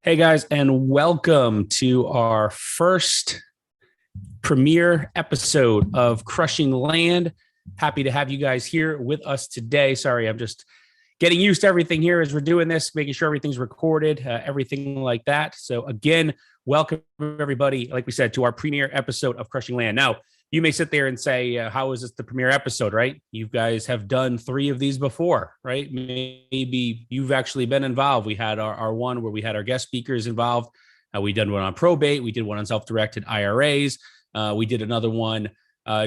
Hey guys, and welcome to our first premiere episode of Crushing Land. Happy to have you guys here with us today. Sorry, I'm just getting used to everything here as we're doing this, making sure everything's recorded, everything like that. So again, welcome everybody, like we said, to our premiere episode of Crushing Land. Now, you may sit there and say, how is this the premiere episode, right? You guys have done 3 of these before, right? Maybe you've actually been involved. We had our one where we had our guest speakers involved. We did one on probate. We did one on self-directed IRAs. We did another one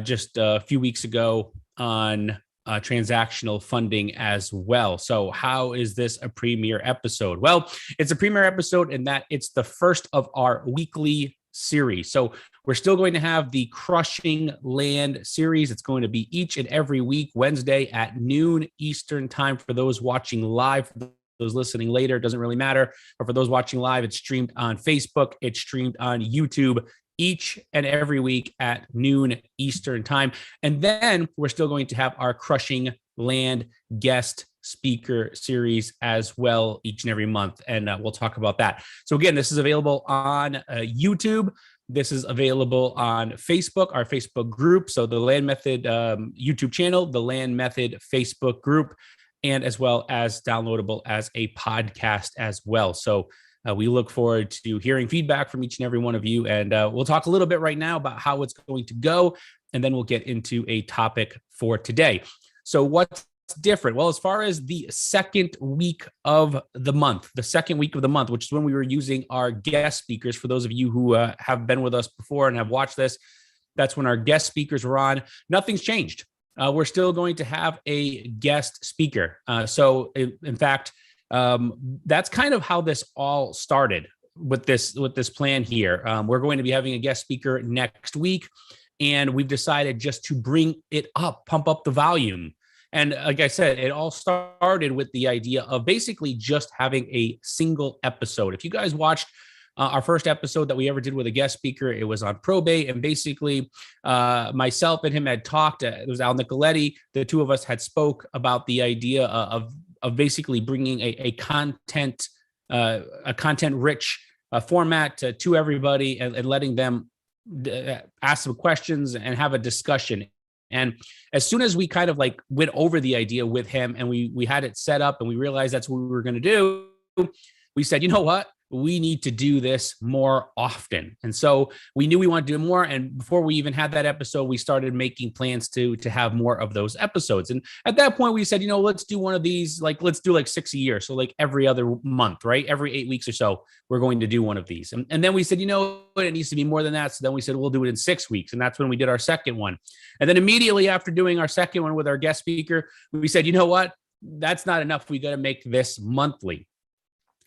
just a few weeks ago on transactional funding as well. So how is this a premiere episode? Well, it's a premiere episode in that it's the first of our weekly series. So we're still going to have the Crushing Land series. It's going to be each and every week, Wednesday at noon Eastern time for those watching live. For those listening later, it doesn't really matter. But for those watching live, it's streamed on Facebook. It's streamed on YouTube each and every week at noon Eastern time. And then we're still going to have our Crushing Land guest speaker series as well each and every month. And we'll talk about that. So again, this is available on YouTube. This is available on Facebook, our Facebook group. So the Land Method YouTube channel, the Land Method Facebook group, and as well as downloadable as a podcast as well. So we look forward to hearing feedback from each and every one of you. And we'll talk a little bit right now about how it's going to go. And then we'll get into a topic for today. So what's different? Well, as far as the second week of the month, which is when we were using our guest speakers, for those of you who have been with us before and have watched this, that's when our guest speakers were on. Nothing's changed. We're still going to have a guest speaker. So in fact, that's kind of how this all started with this plan here. We're going to be having a guest speaker next week, and we've decided just to bring it up, pump up the volume. And like I said, it all started with the idea of basically just having a single episode. If you guys watched our first episode that we ever did with a guest speaker, it was on probate. And basically myself and him had talked. It was Al Nicoletti. The two of us had spoke about the idea of basically bringing a content rich format to everybody and letting them ask some questions and have a discussion. And as soon as we kind of like went over the idea with him and we had it set up and we realized that's what we were going to do, we said, you know what? We need to do this more often. And so we knew we wanted to do more. And before we even had that episode, we started making plans to have more of those episodes. And at that point we said, let's do one of these, let's do 6 a year. So every other month, right? Every 8 weeks or so, we're going to do one of these. And then we said, it needs to be more than that. So then we said, we'll do it in 6 weeks. And that's when we did our second one. And then immediately after doing our second one with our guest speaker, we said, you know what? That's not enough. We got to make this monthly.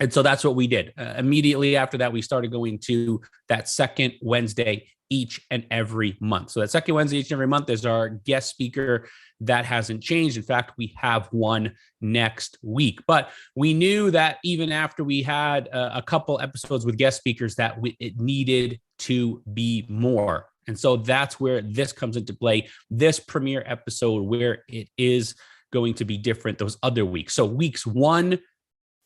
And so that's what we did. Immediately after that, we started going to that second Wednesday each and every month. So that second Wednesday each and every month is our guest speaker. That hasn't changed. In fact, we have one next week. But we knew that even after we had a couple episodes with guest speakers, that it needed to be more. And so that's where this comes into play, this premiere episode, where it is going to be different those other weeks. So weeks 1,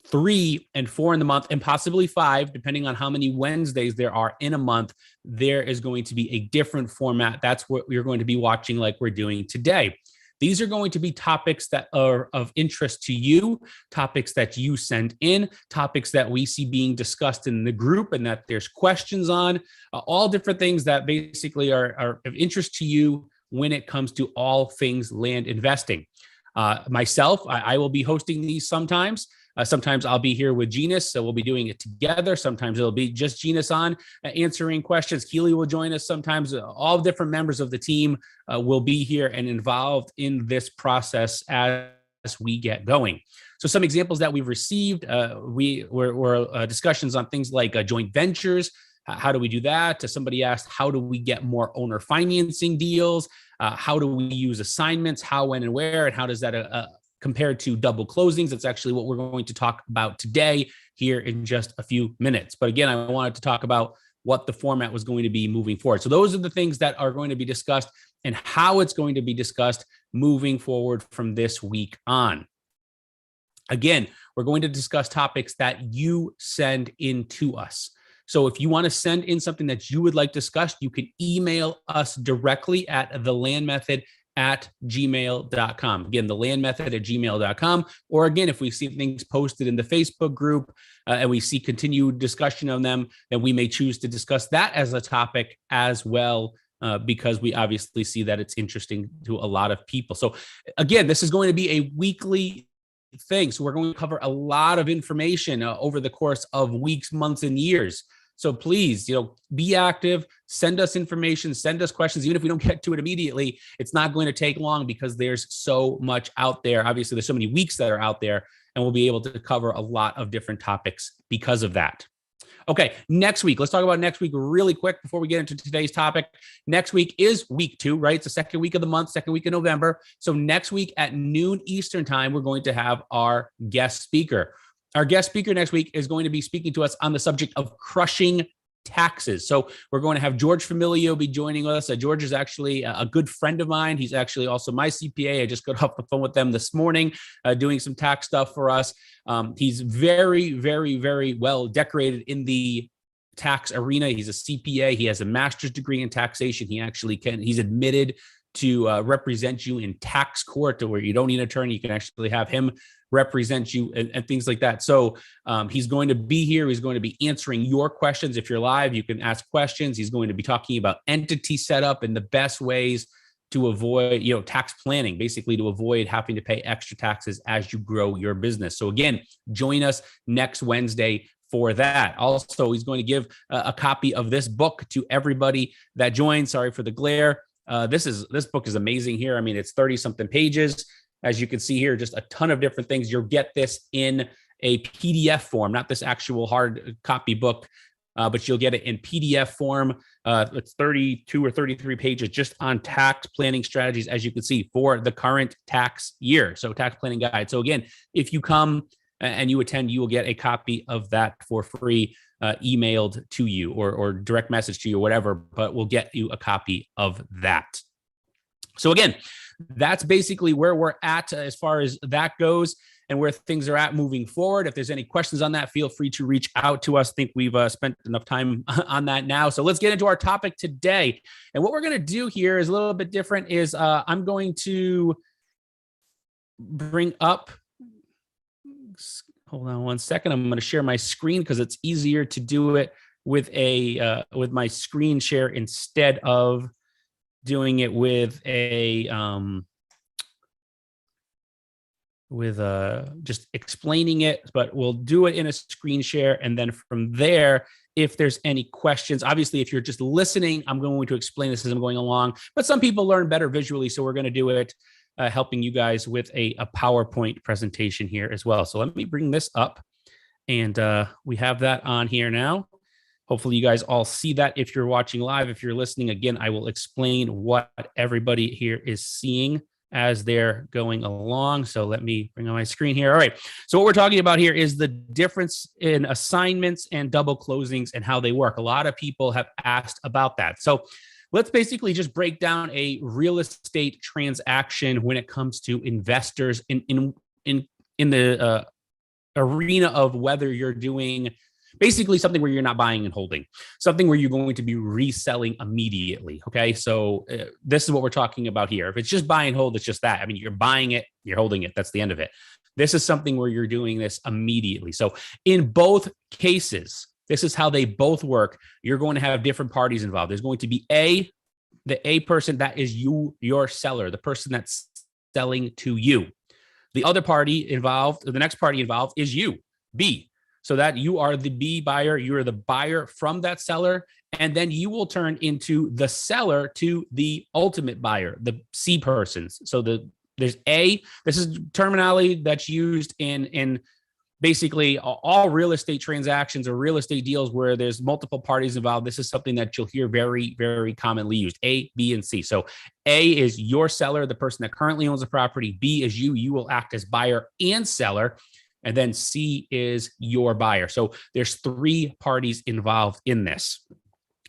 3, and 4 in the month, and possibly 5, depending on how many Wednesdays there are in a month, there is going to be a different format. That's what we're going to be watching like we're doing today. These are going to be topics that are of interest to you, topics that you send in, topics that we see being discussed in the group and that there's questions on, all different things that basically are of interest to you when it comes to all things land investing. Myself, I will be hosting these sometimes. Sometimes I'll be here with Genus, so we'll be doing it together. Sometimes it'll be just Genus on answering questions. Keely will join us sometimes. All different members of the team will be here and involved in this process as we get going. So some examples that we've received, were discussions on things like joint ventures. How do we do that? Somebody asked, how do we get more owner financing deals? How do we use assignments? How, when, and where? And how does that compared to double closings? That's actually what we're going to talk about today here in just a few minutes. But again, I wanted to talk about what the format was going to be moving forward. So those are the things that are going to be discussed and how it's going to be discussed moving forward from this week on. Again, We're going to discuss topics that you send in to us. So if you want to send in something that you would like discussed, you can email us directly at thelandmethod@gmail.com. Again, thelandmethod@gmail.com. Or again, if we see things posted in the Facebook group and we see continued discussion of them, then we may choose to discuss that as a topic as well, because we obviously see that it's interesting to a lot of people. So again, this is going to be a weekly thing. So we're going to cover a lot of information over the course of weeks, months, and years. So please, be active, send us information, send us questions. Even if we don't get to it immediately, it's not going to take long because there's so much out there. Obviously, there's so many weeks that are out there, and we'll be able to cover a lot of different topics because of that. Okay, next week. Let's talk about next week really quick before we get into today's topic. Next week is week 2, right? It's the second week of the month, second week of November. So next week at noon Eastern time, we're going to have our guest speaker. Our guest speaker next week is going to be speaking to us on the subject of crushing taxes. So we're going to have George Familio be joining us. George is actually a good friend of mine. He's actually also my CPA. I just got off the phone with them this morning doing some tax stuff for us. He's very, very, very well decorated in the tax arena. He's a CPA. He has a master's degree in taxation. He's admitted to represent you in tax court, to where you don't need an attorney. You can actually have him represent you and things like that. So he's going to be here. He's going to be answering your questions. If you're live, you can ask questions. He's going to be talking about entity setup and the best ways to avoid, tax planning, basically to avoid having to pay extra taxes as you grow your business. So again, join us next Wednesday for that. Also, he's going to give a copy of this book to everybody that joins. Sorry for the glare. This book is amazing here. I mean, it's 30 something pages. As you can see here, just a ton of different things. You'll get this in a PDF form, not this actual hard copy book, but you'll get it in PDF form. It's 32 or 33 pages just on tax planning strategies, as you can see, for the current tax year. So tax planning guide. So again, if you come and you attend, you will get a copy of that for free, emailed to you or direct message to you or whatever, but we'll get you a copy of that. So again, that's basically where we're at as far as that goes and where things are at moving forward. If there's any questions on that, feel free to reach out to us. I think we've spent enough time on that now. So let's get into our topic today. And what we're going to do here is a little bit different. I'm going to bring up, hold on one second. I'm going to share my screen because it's easier to do it with my screen share instead of doing it with just explaining it, but we'll do it in a screen share. And then from there, if there's any questions, obviously, if you're just listening, I'm going to explain this as I'm going along, but some people learn better visually. So we're going to do it helping you guys with a PowerPoint presentation here as well. So let me bring this up, and we have that on here now. Hopefully you guys all see that if you're watching live. If you're listening, again, I will explain what everybody here is seeing as they're going along. So let me bring on my screen here. All right. So what we're talking about here is the difference in assignments and double closings and how they work. A lot of people have asked about that. So let's basically just break down a real estate transaction when it comes to investors in the arena of whether you're doing basically something where you're not buying and holding, something where you're going to be reselling immediately. Okay. So this is what we're talking about here. If it's just buy and hold, it's just that. I mean, you're buying it, you're holding it. That's the end of it. This is something where you're doing this immediately. So in both cases, this is how they both work. You're going to have different parties involved. There's going to be the A person, that is you, your seller, the person that's selling to you. The other party involved, or the next party involved is you, B. So that you are the B buyer, you are the buyer from that seller, and then you will turn into the seller to the ultimate buyer, the C persons. So there's A, this is terminology that's used in basically all real estate transactions or real estate deals where there's multiple parties involved. This is something that you'll hear very, very commonly used, A, B, and C. So A is your seller, the person that currently owns the property. B is you will act as buyer and seller. And then C is your buyer. So there's 3 parties involved in this.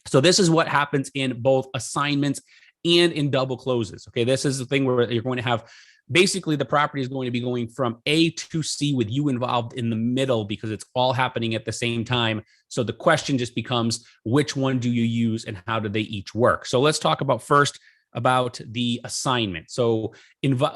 So this is what happens in both assignments and in double closes. Okay, this is the thing where you're going to have basically the property is going to be going from A to C with you involved in the middle because it's all happening at the same time. So the question just becomes, which one do you use and how do they each work? So let's talk about first about the assignment. So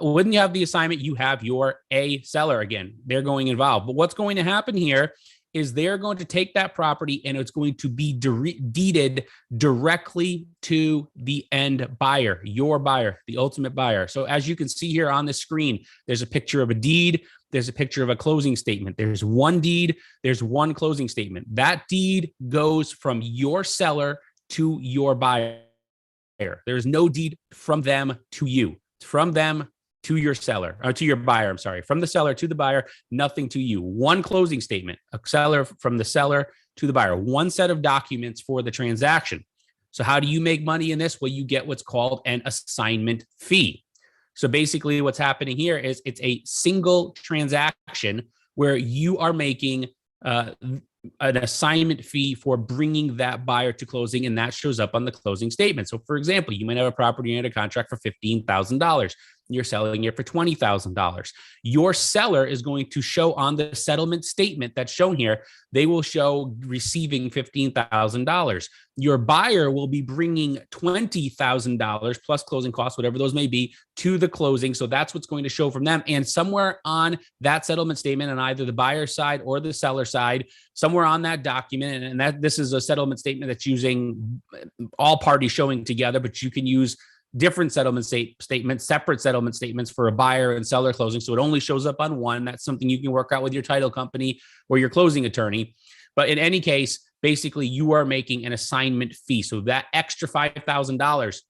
when you have the assignment, you have your A seller again, they're going involved. But what's going to happen here is they're going to take that property and it's going to be deeded directly to the end buyer, your buyer, the ultimate buyer. So as you can see here on the screen, there's a picture of a deed. There's a picture of a closing statement. There's one deed. There's one closing statement. That deed goes from your seller to your buyer. There's no deed from them to you, from them to your seller, or to your buyer, I'm sorry, from the seller to the buyer, nothing to you. One closing statement, a seller from the seller to the buyer, one set of documents for the transaction. So how do you make money in this? Well, you get what's called an assignment fee. So basically what's happening here is it's a single transaction where you are making an assignment fee for bringing that buyer to closing, and that shows up on the closing statement. So for example, you might have a property under contract for $15,000. You're selling it for $20,000. Your seller is going to show on the settlement statement that's shown here, they will show receiving $15,000. Your buyer will be bringing $20,000 plus closing costs, whatever those may be, to the closing. So that's what's going to show from them. And somewhere on that settlement statement on either the buyer side or the seller side, somewhere on that document, and that this is a settlement statement that's using all parties showing together, but you can use different settlement statements, separate settlement statements for a buyer and seller closing. So it only shows up on one. That's something you can work out with your title company or your closing attorney. But in any case, basically you are making an assignment fee. So that extra $5,000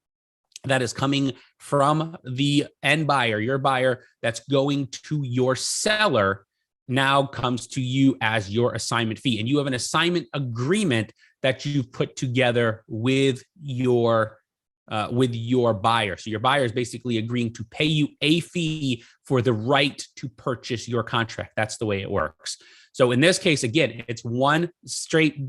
that is coming from the end buyer, your buyer, that's going to your seller now comes to you as your assignment fee. And you have an assignment agreement that you've put together with your buyer. So your buyer is basically agreeing to pay you a fee for the right to purchase your contract. That's the way it works. So in this case, again, it's one straight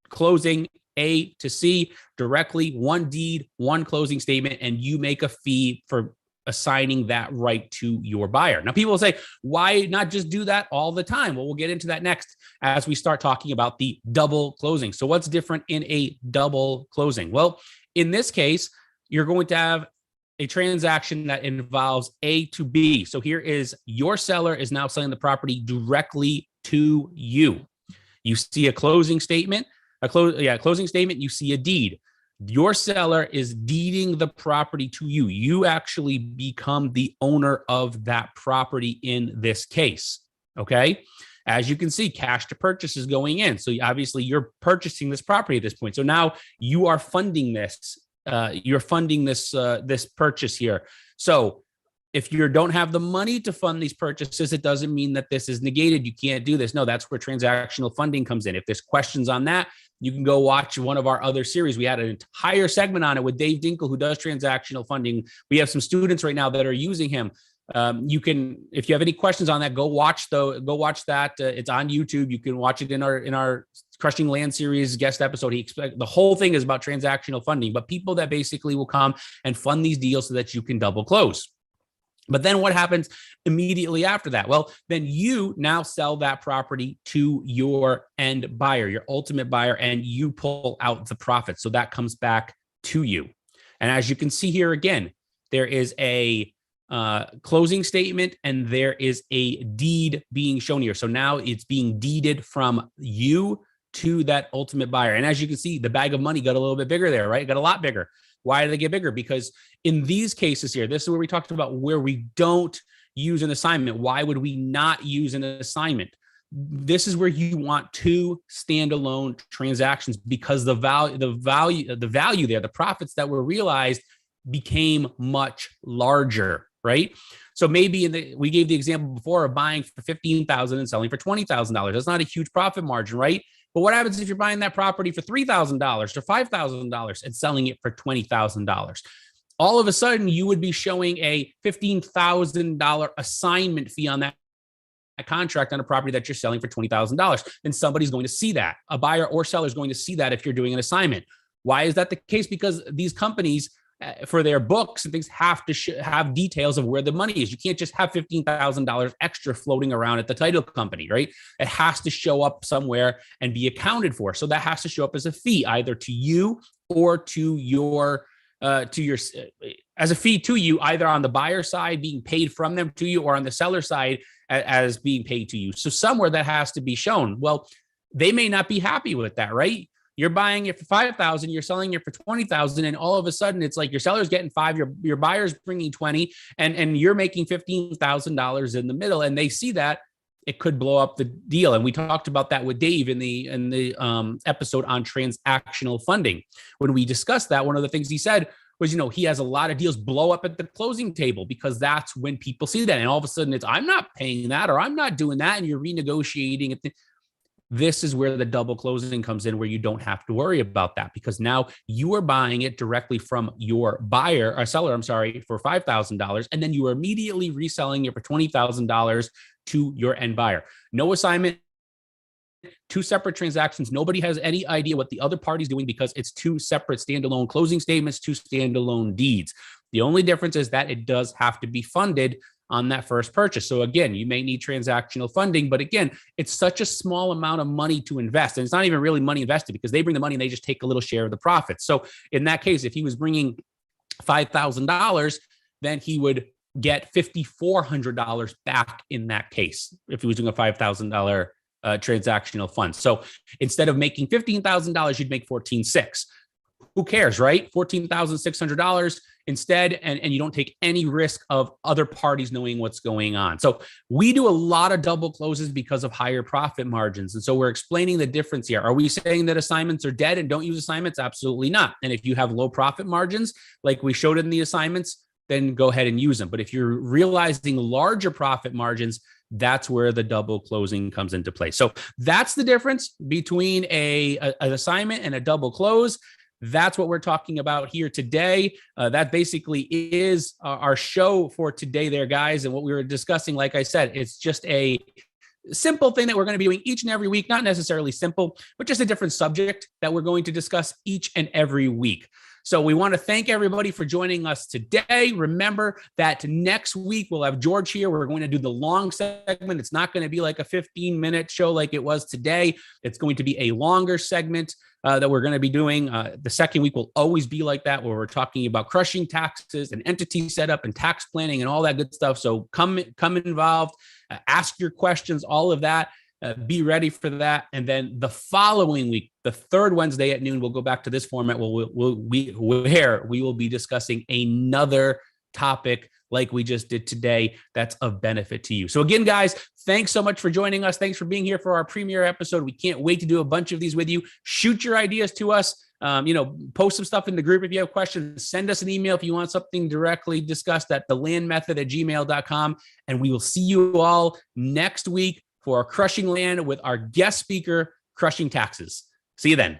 closing A to C directly, one deed, one closing statement, and you make a fee for assigning that right to your buyer. Now, people will say, why not just do that all the time? Well, we'll get into that next as we start talking about the double closing. So what's different in a double closing? Well, in this case, you're going to have a transaction that involves A to B. So here is your seller is now selling the property directly to you. You see a closing statement, closing statement, you see a deed. Your seller is deeding the property to you. You actually become the owner of that property in this case, okay? As you can see, cash to purchase is going in. So obviously you're purchasing this property at this point. So now you are funding this. You're funding this purchase here. So if you don't have the money to fund these purchases, it doesn't mean that this is negated. You can't do this. No, that's where transactional funding comes in. If there's questions on that, you can go watch one of our other series. We had an entire segment on it with Dave Dinkle, who does transactional funding. We have some students right now that are using him. You can, if you have any questions on that, go watch that. It's on YouTube. You can watch it in our Crushing Land series guest episode. The whole thing is about transactional funding, but people that basically will come and fund these deals so that you can double close. But then what happens immediately after that? Well, then you now sell that property to your end buyer, your ultimate buyer, and you pull out the profit. So that comes back to you. And as you can see here again, there is a closing statement and there is a deed being shown here. So now it's being deeded from you to that ultimate buyer. And as you can see, the bag of money got a little bit bigger there, right? It got a lot bigger. Why did they get bigger? Because in these cases here, this is where we talked about where we don't use an assignment. Why would we not use an assignment? This is where you want two standalone transactions because the value there, the profits that were realized became much larger, right? So maybe we gave the example before of buying for $15,000 and selling for $20,000. That's not a huge profit margin, right? But what happens if you're buying that property for $3,000 or $5,000 and selling it for $20,000? All of a sudden, you would be showing a $15,000 assignment fee on that contract on a property that you're selling for $20,000. And somebody's going to see that. A buyer or seller is going to see that if you're doing an assignment. Why is that the case? Because these companies for their books and things have to have details of where the money is. You can't just have $15,000 extra floating around at the title company, right? It has to show up somewhere and be accounted for. So that has to show up as a fee, either to you or to your as a fee to you, either on the buyer side being paid from them to you, or on the seller side as being paid to you. So somewhere that has to be shown. Well, they may not be happy with that, right? You're buying it for 5,000, you're selling it for 20,000, and all of a sudden it's like your seller's getting 5, your buyer's bringing 20, and you're making $15,000 in the middle, and they see that. It could blow up the deal. And we talked about that with Dave in the episode on transactional funding. When we discussed that, one of the things he said was, he has a lot of deals blow up at the closing table, because that's when people see that. And all of a sudden it's, I'm not paying that, or I'm not doing that. And you're renegotiating it. This is where the double closing comes in, where you don't have to worry about that, because now you are buying it directly from your buyer or seller, for $5,000. And then you are immediately reselling it for $20,000 to your end buyer. No assignment, 2 separate transactions. Nobody has any idea what the other party's doing, because it's 2 separate standalone closing statements, 2 standalone deeds. The only difference is that it does have to be funded on that first purchase. So again, you may need transactional funding, but again, it's such a small amount of money to invest. And it's not even really money invested, because they bring the money and they just take a little share of the profits. So in that case, if he was bringing $5,000, then he would get $5,400 back in that case, if he was doing a $5,000 transactional fund. So instead of making $15,000, you'd make $14,600. Who cares, right? $14,600 instead, and you don't take any risk of other parties knowing what's going on. So we do a lot of double closes because of higher profit margins. And so we're explaining the difference here. Are we saying that assignments are dead and don't use assignments? Absolutely not. And if you have low profit margins, like we showed in the assignments, then go ahead and use them. But if you're realizing larger profit margins, that's where the double closing comes into play. So that's the difference between an assignment and a double close. That's what we're talking about here today. That basically is our show for today there, guys. And what we were discussing, like I said, it's just a simple thing that we're going to be doing each and every week. Not necessarily simple, but just a different subject that we're going to discuss each and every week. So we want to thank everybody for joining us today. Remember that next week we'll have George here. We're going to do the long segment. It's not going to be like a 15-minute show like it was today. It's going to be a longer segment that we're going to be doing. The second week will always be like that, where we're talking about crushing taxes and entity setup and tax planning and all that good stuff. So come involved, ask your questions, all of that. Be ready for that. And then the following week, the third Wednesday at noon, we'll go back to this format where we will be discussing another topic like we just did today that's of benefit to you. So again, guys, thanks so much for joining us. Thanks for being here for our premiere episode. We can't wait to do a bunch of these with you. Shoot your ideas to us. Post some stuff in the group if you have questions. Send us an email if you want something directly discussed at thelandmethod@gmail.com. And we will see you all next week for Crushing Land with our guest speaker, Crushing Taxes. See you then.